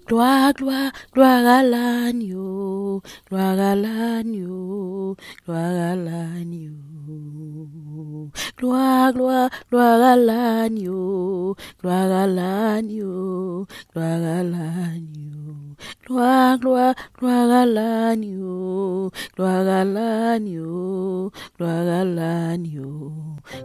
Gloire, gloire, gloire à l'agneau, gloire à l'agneau, gloire à l'agneau. Gloire, gloire, gloire à l'agneau, gloire à l'agneau, gloire à l'agneau. Gloire, gloire, gloire à l'agneau, gloire à l'agneau, gloire à l'agneau.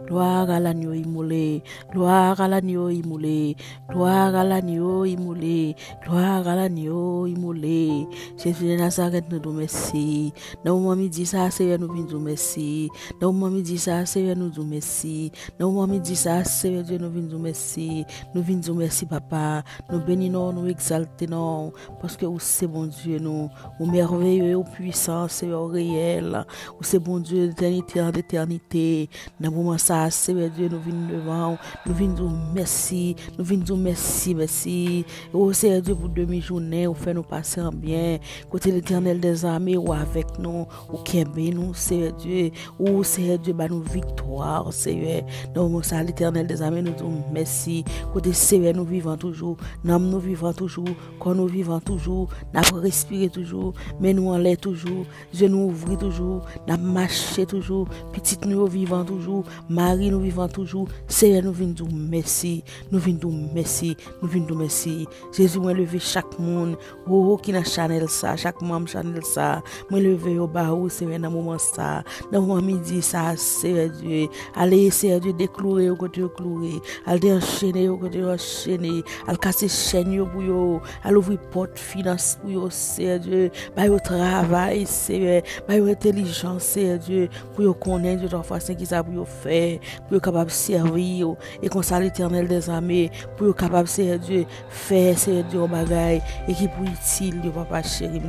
Gloire à l'agneau immolé, gloire à l'agneau immolé, gloire à l'agneau immolé, gloire à l'agneau immolé. Jésus de Nazareth, nous disons merci. Dans le moment midi, ça, Seigneur, nous disons merci. Dans le moment midi, ça, Seigneur, nous disons merci. Dans le moment midi, ça, Seigneur, Dieu, nous disons merci. Nous disons merci, Papa. Nous bénissons, nous exaltons, parce que c'est bon Dieu, nous, au merveilleux, au puissant, Seigneur réel. C'est bon Dieu d'éternité en éternité. Dans le moment ça, Seigneur Dieu, nous venons devant, nous venons dire merci, nous venons dire merci, merci. Oh Seigneur Dieu, pour demi-journée, vous faites nous passer en bien. Côté l'Éternel des armées, ou avec nous, ou qui aime nous, Seigneur Dieu. Oh Seigneur Dieu, bah nous victoire, Seigneur. Dans le moment ça, l'Éternel des armées, nous disons merci. Côté Seigneur, nous vivons toujours, nous vivons toujours, quand nous vivons toujours, nous respirons toujours, mais nous en l'air toujours, je nous ouvre toujours, nous marchons toujours, petite nous vivons toujours. Marie, nous vivons toujours. Seigneur, nous venons dire merci. Nous venons dire merci. Nous venons dire merci. Jésus, moi, lever chaque monde. Oh, qui n'a chanel ça. Chaque membre chanel ça. Moi, lever au bas, Seigneur, dans le moment ça. Dans le moment midi, ça, Seigneur Dieu. Allez, Seigneur Dieu, déclouer au côté clouer. Allez, enchaîner au côté enchaîner. Allez, casser chaîne pour yo. Allez, ouvrir porte finance pour yo, Seigneur Dieu. Bah, yo travail, Seigneur. Bah, yo intelligence, Seigneur Dieu. Pour yo connaître de toute façon qui ça pour yo faire, pour être capable de servir, et qu'on soit l'Éternel des armées, pour être capable de Dieu, faire, Seigneur Dieu, au bagaille, et qui pour utile, papa chéri,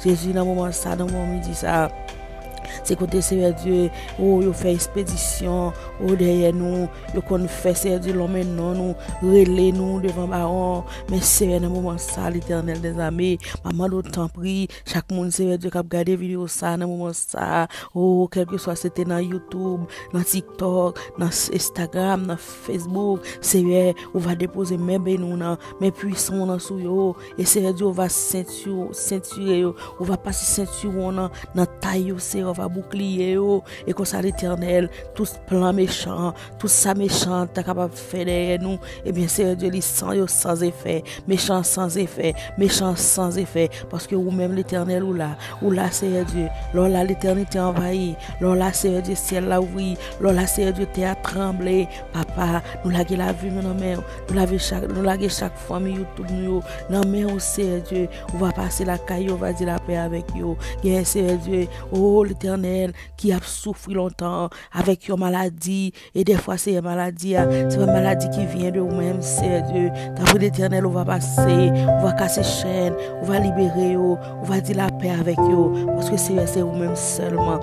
Jésus, dans le moment ça, dans le moment midi ça. C'est côté Seigneur Dieu, oh, il fait expédition, oh, derrière nous, il qu'on fait Seigneur Dieu, l'homme non, nous, relais nous devant baron, mais Seigneur, dans le moment ça, l'Éternel des armées, maman d'autant prie, chaque monde Seigneur Dieu qui a regardé vidéo ça, dans le moment ça, oh, quel que soit c'était dans YouTube, dans TikTok, dans Instagram, dans Facebook, Seigneur, on va déposer mes bénons, mes puissants dans sous yo, et Seigneur Dieu, on va ceinturer, on va passer ceinture dans taille, Seigneur, va bouclier et comme ça l'Éternel tout plan méchant tout ça méchant t'as capable de faire derrière nous et bien Seigneur Dieu les sans effet méchant sans effet méchant sans effet parce que ou même l'Éternel ou là Seigneur Dieu là l'éternité envahie là Seigneur Dieu ciel là ouvri là Seigneur Dieu t'es à trembler papa nous la vue dans mer nous la chaque famille YouTube nous dans mer au Seigneur Dieu on va passer la caillou on va dire la paix avec yo bien Seigneur Dieu oh l'Éternel qui a souffert longtemps avec une maladie et des fois c'est une maladie c'est une maladie qui vient de vous-même c'est Dieu d'après l'Éternel on va passer on va casser chaîne on va libérer on va dire la paix avec eux parce que c'est vous-même seulement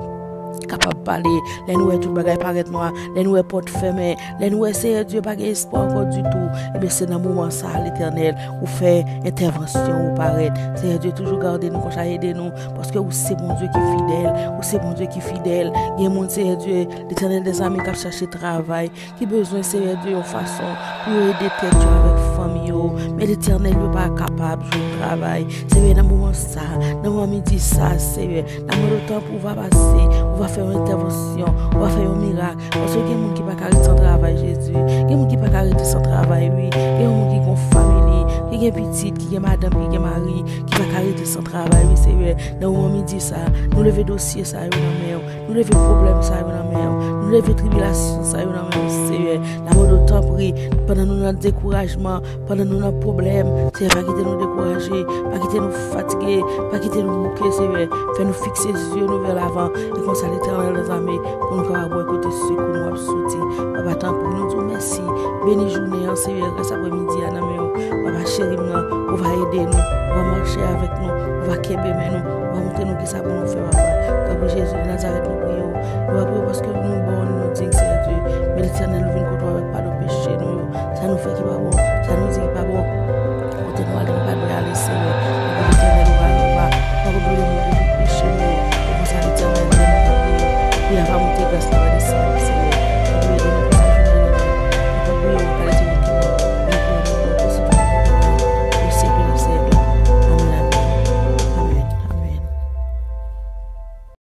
capable de parler, les nous tout bagay paraît noir, les nous porte fermée, les nous c'est Dieu pas espoir encore du tout. Et bien c'est dans le moment ça l'Éternel ou fait intervention ou paraître. C'est Dieu toujours garder nous, comme aider nous parce que c'est bon Dieu qui est fidèle, ou c'est bon Dieu qui est fidèle. Il y a monde c'est Dieu, l'Éternel des armées qui chercher travail, qui besoin c'est Dieu en façon pour aider tête avec famille, mais l'Éternel n'est pas capable de travail. C'est dans le moment ça, dans le moment midi ça, c'est dans le temps pour va passer, on va faire une intervention, on va faire un miracle. Parce que il y a des gens qui ne peuvent pas arrêter sans travail, Jésus. Il y a des gens qui ne peuvent pas arrêter sans travail, oui. Il y a des gens qui ont famille, qui ont petite, qui ont madame, qui ont mari, qui ne peuvent pas arrêter sans travail, oui, c'est vrai. Dans le moment midi, ça, nous levons dossier, ça, nous levons problème, ça, nous levons tribulation, ça, c'est vrai. Dans le temps pris, pendant nous notre découragement, pendant nous notre problème, c'est pas quitter nous décourager, pas quitter nous fatiguer, pas quitter nous bouquer, c'est vrai. Faire nous fixer les yeux vers l'avant, et comme ça, l'Éternel des armées, pour nous faire écouter ce que nous avons sauté. Papa, tant pour nous dire merci. Béni journée, en Seigneur, grâce après-midi, à nous. Papa, chéri, on va aider nous, on va marcher avec nous, on va kéber nous, on va montrer nous qui ça pour nous faire, papa. Comme Jésus de Nazareth, nous prions. Nous va prier parce que nous, bon, nous disons que c'est Dieu. Mais l'Éternel nous vient contre avec pas de péché, nous. Ça nous fait qu'il va bon.